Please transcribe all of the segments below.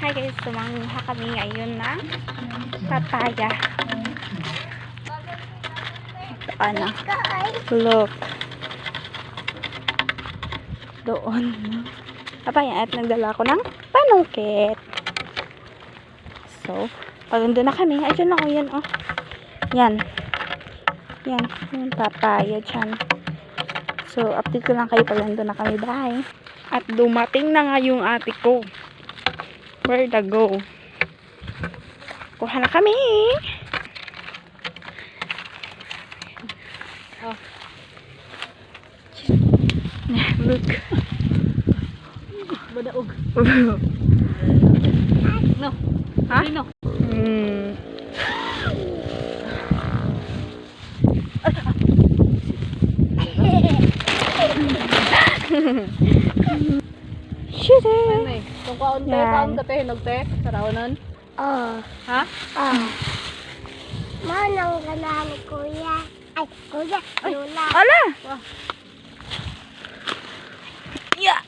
Hi guys, tumanguha kami ngayon ng papaya. Ito ano. Look. Doon. Papaya at nagdala ko ng panungkit. So, pag nandun na kami, ayun ako yan oh. Yan. Yan. Yung papaya dyan. So, update ko lang kayo pag nandun na kami. Bye. At dumating na nga yung ate ko. Where to go? Kuha na kami. Oh. Look. Badaog. No. Ha? No. Shit. Ay, kung kaon te, hinog te, saraonon. Oh. Ha? Manang ganahan ni Kuya. Ay, Kuya, Lola. Ala! Wah. Yeah.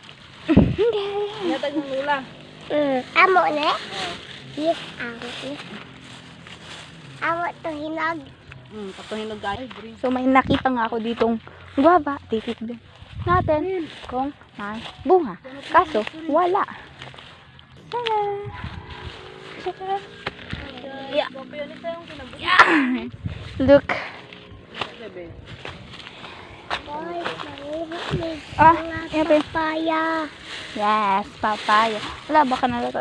Nyatag ng lula. Amo na? Yes, amo na. Amo to hinag. Katong hinog guys. So may nakita nga ako ditong guava. Titignan natin kung may bunga. Kaso, wala. Tada! Tada! Yeah. Yeah. Look. Boy, mahirap ni Ah, mga yan pa. papaya. Yes, papaya. Wala, baka nalato.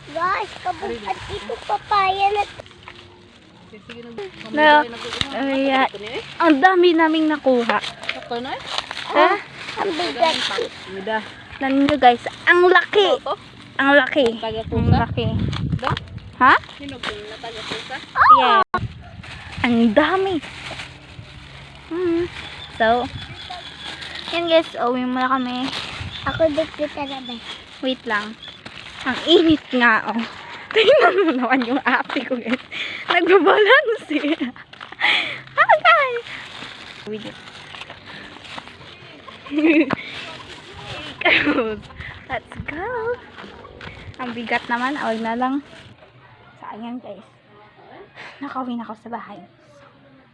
Guys, kabukat ito papaya na No. Yeah. Ang dami naming nakuha. Sakto na eh. Ha? ang bigat. Mida. Tignan nyo guys, ang laki. Ito? Ang laki. Ang Taga-pusa? laki. Da? Ha? Hinog yung nataga-pusa? Yeah. Ang dami. So, yan guys, uwi muna kami. Ako dito na ba? Wait lang. Ang init nga, oh. Tingnan mo naman yung ate ko, guys. Nagbabalance eh. Ah, guys. Let's go. Ang bigat naman. Awag na lang. Sayang, guys. Nakauwi na ako sa bahay.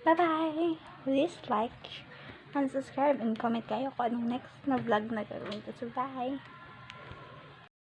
Bye-bye. Please like and subscribe and comment kayo kung anong next na vlog na gagawin ko. So, bye.